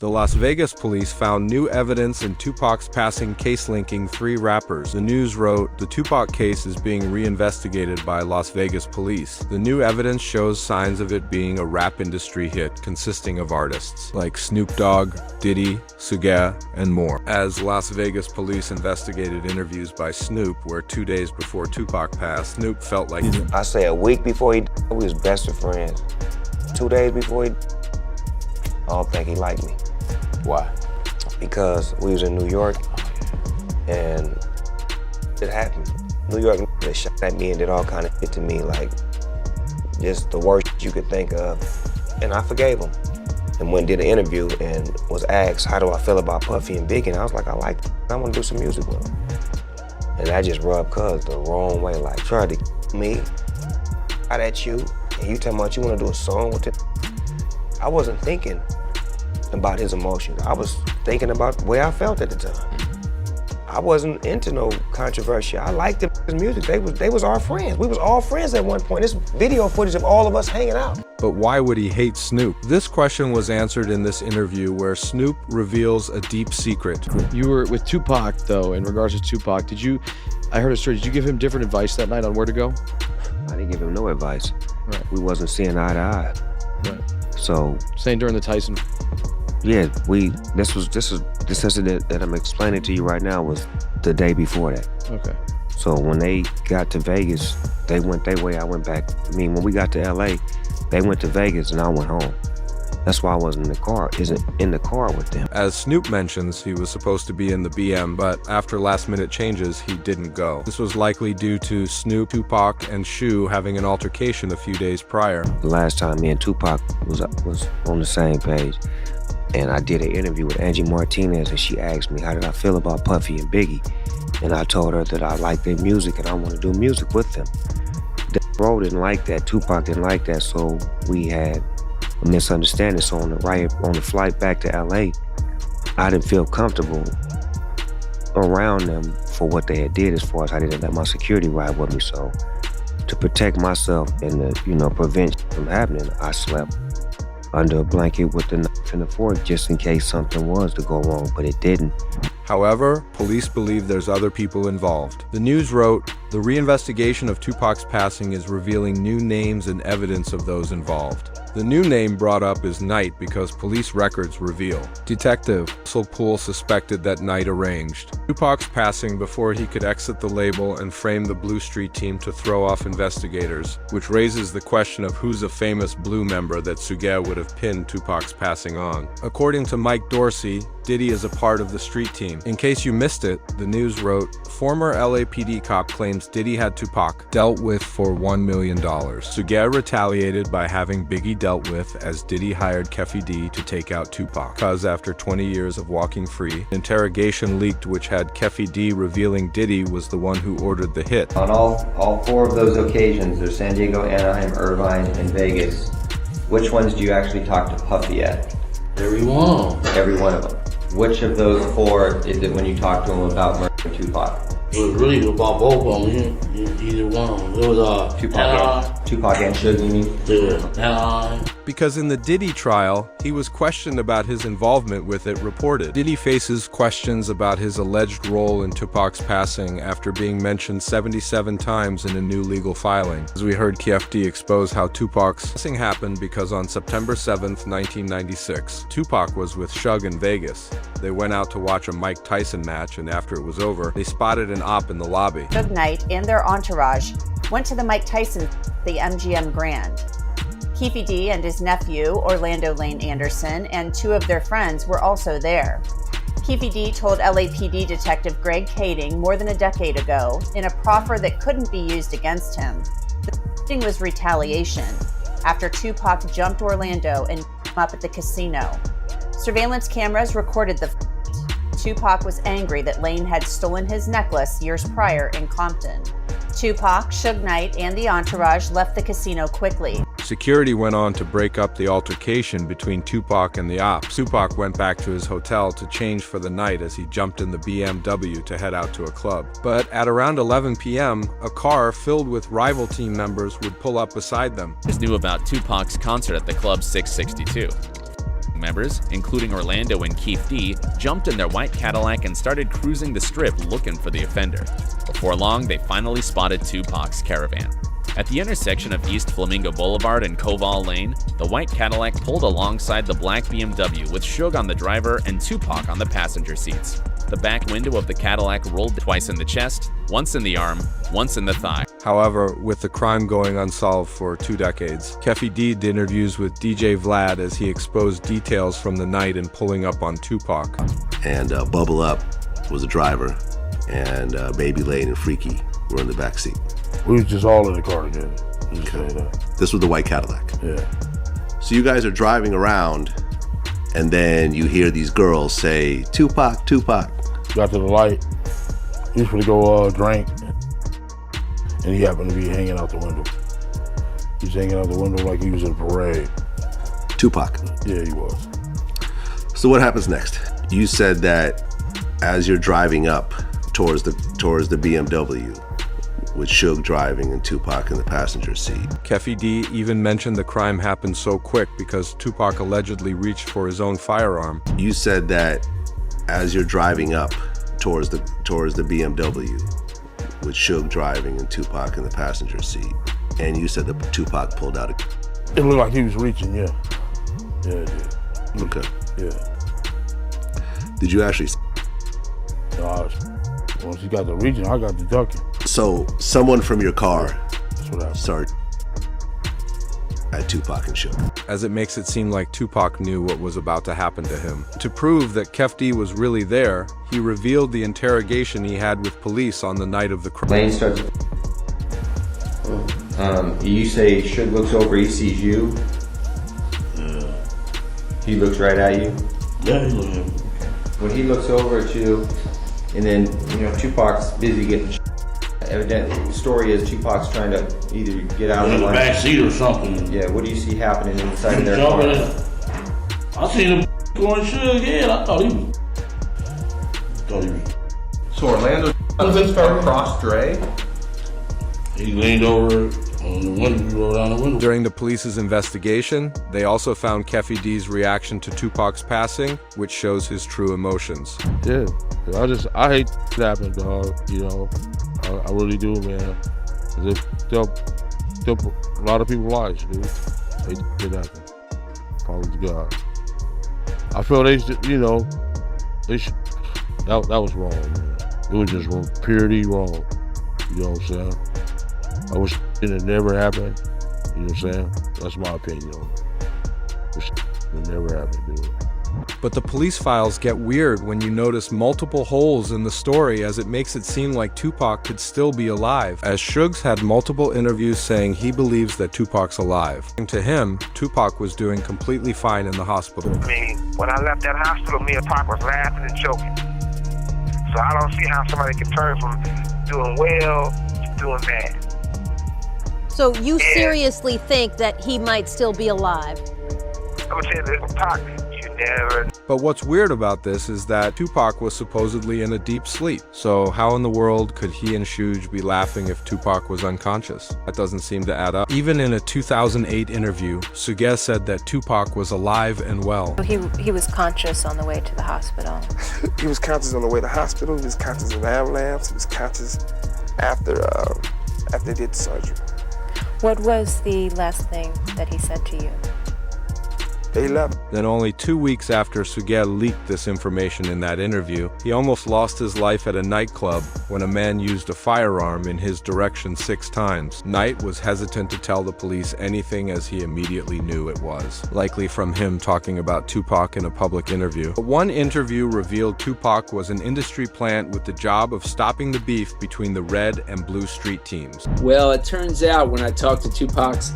The Las Vegas police found new evidence in Tupac's passing case linking 3 rappers. The news wrote, "The Tupac case is being reinvestigated by Las Vegas police. The new evidence shows signs of it being a rap industry hit consisting of artists like Snoop Dogg, Diddy, Suge, and more." As Las Vegas police investigated interviews by Snoop, where 2 days before Tupac passed, Snoop felt like, I say a week before he died, we was best of friends. 2 days before he died, I don't think he liked me. Why? Because we was in New York, and it happened. New York, they shot at me and did all kind of shit to me, like just the worst you could think of. And I forgave him. And when did an interview and was asked, how do I feel about Puffy and Biggie? And I was like, I like them. I want to do some music with them. And that just rubbed Cuz the wrong way, like tried to me, out at you, and you talking about you want to do a song with it. I wasn't thinking about his emotions. I was thinking about the way I felt at the time. I wasn't into no controversy. I liked his music. They was our friends. We was all friends at one point. There's video footage of all of us hanging out. but why would he hate Snoop? This question was answered in this interview where Snoop reveals a deep secret. You were with Tupac, though, in regards to Tupac. I heard a story, did you give him different advice that night on where to go? I didn't give him no advice. Right. We wasn't seeing eye to eye. Right. So. Saying during the Tyson. Yeah, this incident that I'm explaining to you right now was the day before that. Okay. So when they got to Vegas, they went their way, I went back. I mean, when we got to LA, they went to Vegas and I went home. That's why I wasn't in the car with them. As Snoop mentions, he was supposed to be in the BM, but after last-minute changes, he didn't go. This was likely due to Snoop, Tupac, and Shu having an altercation a few days prior. The last time me and Tupac was on the same page, and I did an interview with Angie Martinez, and she asked me, how did I feel about Puffy and Biggie? And I told her that I liked their music and I want to do music with them. Bro didn't like that, Tupac didn't like that, so we had a misunderstanding. So on the flight back to LA, I didn't feel comfortable around them for what they had did, as far as I didn't let my security ride with me. So to protect myself and to prevent from happening, I slept under a blanket with the knife and the fork just in case something was to go wrong, but it didn't. However, police believe there's other people involved. The news wrote, "The reinvestigation of Tupac's passing is revealing new names and evidence of those involved." The new name brought up is Knight because police records reveal. Detective Russell Poole suspected that Knight arranged Tupac's passing before he could exit the label and frame the Blue Street team to throw off investigators, which raises the question of who's a famous Blue member that Suge would have pinned Tupac's passing on. According to Mike Dorsey, Diddy is a part of the street team. In case you missed it, the news wrote, former LAPD cop claims Diddy had Tupac dealt with for $1 million. Suge retaliated by having Biggie dealt with as Diddy hired Keffe D to take out Tupac. Because after 20 years of walking free, interrogation leaked which had Keffe D revealing Diddy was the one who ordered the hit. On all 4 of those occasions, there's San Diego, Anaheim, Irvine, and Vegas. Which ones do you actually talk to Puffy at? Every one. Every one of them. Which of those 4 is it when you talk to him about murdering Tupac? It was really about both of them. Either one. It was Tupac and Suge, you mean? Yeah. Because in the Diddy trial, he was questioned about his involvement with it reported. Diddy faces questions about his alleged role in Tupac's passing after being mentioned 77 times in a new legal filing. As we heard Keffe D expose how Tupac's passing happened because on September 7th, 1996, Tupac was with Suge in Vegas. They went out to watch a Mike Tyson match, and after it was over, they spotted an op in the lobby. Suge Knight and their entourage went to the Mike Tyson, the MGM Grand. Keffe D and his nephew, Orlando Lane Anderson, and 2 of their friends were also there. Keffe D told LAPD Detective Greg Kading more than a decade ago, in a proffer that couldn't be used against him, the shooting was retaliation after Tupac jumped Orlando and him up at the casino. Surveillance cameras recorded the fight. Tupac was angry that Lane had stolen his necklace years prior in Compton. Tupac, Suge Knight, and the entourage left the casino quickly. Security went on to break up the altercation between Tupac and the ops. Tupac went back to his hotel to change for the night as he jumped in the BMW to head out to a club. But at around 11 p.m., a car filled with rival team members would pull up beside them. Knew about Tupac's concert at the Club 662. members, including Orlando and Keith D, jumped in their white Cadillac and started cruising the strip looking for the offender. Before long, they finally spotted Tupac's caravan. At the intersection of East Flamingo Boulevard and Koval Lane, the white Cadillac pulled alongside the black BMW with Suge on the driver and Tupac on the passenger seats. The back window of the Cadillac rolled twice in the chest, once in the arm, once in the thigh. However, with the crime going unsolved for 2 decades, Keffy D did interviews with DJ Vlad as he exposed details from the night and pulling up on Tupac. And Bubble Up was a driver, and Baby Lane and Freaky were in the back seat. We was just all in the car together. This was the white Cadillac. Yeah. So you guys are driving around, and then you hear these girls say, "Tupac, Tupac." Got to the light. He was gonna go drink, and he happened to be hanging out the window. He was hanging out the window like he was in a parade. Tupac. Yeah, he was. So what happens next? You said that as you're driving up towards the BMW, with Suge driving and Tupac in the passenger seat. Keffy D even mentioned the crime happened so quick because Tupac allegedly reached for his own firearm. You said that as you're driving up towards the BMW, with Suge driving and Tupac in the passenger seat, and you said that Tupac pulled out a... It looked like he was reaching, yeah. Yeah, it did. Okay. Yeah. Did you actually... No, once he got the reaching, I got the ducking. So someone from your car started at Tupac and Suge. As it makes it seem like Tupac knew what was about to happen to him. To prove that Keff D was really there, he revealed the interrogation he had with police on the night of the crime. Lane starts. You say Suge looks over, he sees you. Yeah. He looks right at you. Yeah, he looks at me. When he looks over at you, and then Tupac's busy getting. Evidently, the story is Tupac's trying to either get out in of the back seat or something. Yeah, what do you see happening inside of their car? I seen him going Suge head. I thought he was. So Orlando was across Dre? He leaned over on the window, he rolled down the window. During the police's investigation, they also found Keffy D's reaction to Tupac's passing, which shows his true emotions. Yeah, I hate that happened, dog. I really do, man. It still a lot of people's lives, dude. They did happen. Probably to God. I feel they should, that was wrong, man. It was just wrong, purely wrong. You know what I'm saying? I wish it had never happened. You know what I'm saying? That's my opinion on it. Wish it never happened, dude. But the police files get weird when you notice multiple holes in the story, as it makes it seem like Tupac could still be alive, as Suge's had multiple interviews saying he believes that Tupac's alive. And to him, Tupac was doing completely fine in the hospital. I mean, when I left that hospital, me and Pac was laughing and joking. So I don't see how somebody can turn from doing well to doing bad. So you seriously think that he might still be alive? I'm gonna tell you this, Pac, you never. But what's weird about this is that Tupac was supposedly in a deep sleep. So how in the world could he and Suge be laughing if Tupac was unconscious? That doesn't seem to add up. Even in a 2008 interview, Suge said that Tupac was alive and well. He was conscious on the way to the hospital. He was conscious on the way to the hospital. He was conscious in the ambulance. He was conscious after they did the surgery. What was the last thing that he said to you? They left. Then only 2 weeks after Suge leaked this information in that interview, he almost lost his life at a nightclub when a man used a firearm in his direction 6 times. Knight was hesitant to tell the police anything as he immediately knew it was, likely from him talking about Tupac in a public interview. One interview revealed Tupac was an industry plant with the job of stopping the beef between the red and blue street teams. Well, it turns out when I talked to Tupac's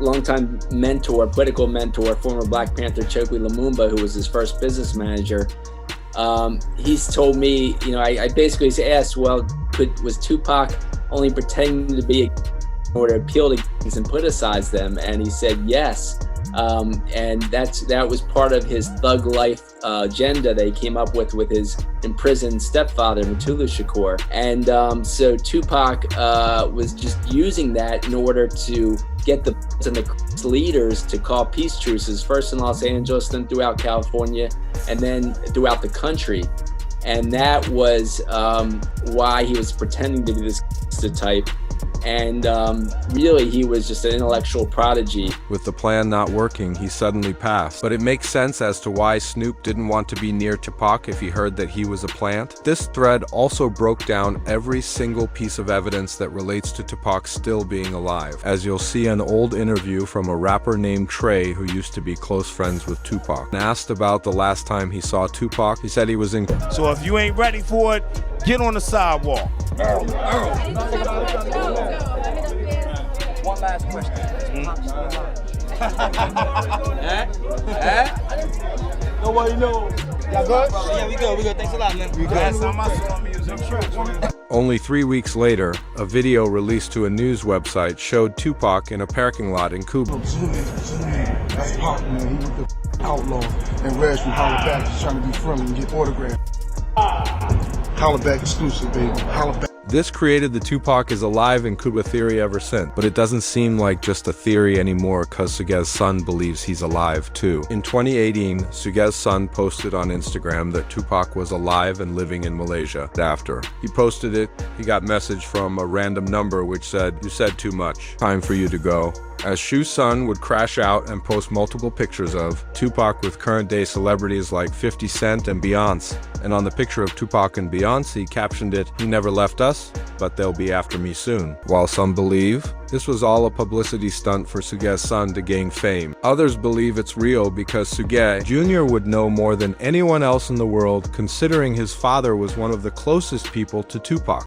longtime mentor, political mentor, former Black Panther Chokwe Lumumba, who was his first business manager, he's told me, I basically asked, well, was Tupac only pretending to be in order to appeal to gangs and politicize them? And he said yes. And that was part of his thug life agenda that he came up with his imprisoned stepfather, Mutulu Shakur. And so Tupac was just using that in order to get the and the leaders to call peace truces, first in Los Angeles, then throughout California, and then throughout the country. And that was why he was pretending to be this type. And really, he was just an intellectual prodigy. With the plan not working, he suddenly passed. But it makes sense as to why Snoop didn't want to be near Tupac if he heard that he was a plant. This thread also broke down every single piece of evidence that relates to Tupac still being alive. As you'll see an old interview from a rapper named Trey who used to be close friends with Tupac. And asked about the last time he saw Tupac, he said he was in. So if you ain't ready for it, get on the sidewalk. One last question. Nobody knows. Y'all good? Yeah, we good. We good. Thanks a lot, man. We good. Last time I saw him, he was in church. Only 3 weeks later, a video released to a news website showed Tupac in a parking lot in Cuba. That's Pac, man. He was the outlaw. And Reg from Holla Back is trying to be friendly and get autographs. Holla Back exclusive, baby. Holla Back. This created the Tupac is alive in Cuba theory ever since, but it doesn't seem like just a theory anymore because Suge's son believes he's alive too. In 2018, Suge's son posted on Instagram that Tupac was alive and living in Malaysia. After he posted it, he got a message from a random number which said, "You said too much. Time for you to go." As Shu's son would crash out and post multiple pictures of Tupac with current-day celebrities like 50 Cent and Beyonce. And on the picture of Tupac and Beyonce, he captioned it, "He never left us, but they'll be after me soon." While some believe this was all a publicity stunt for Suge's son to gain fame, others believe it's real because Suge Jr. would know more than anyone else in the world, considering his father was one of the closest people to Tupac.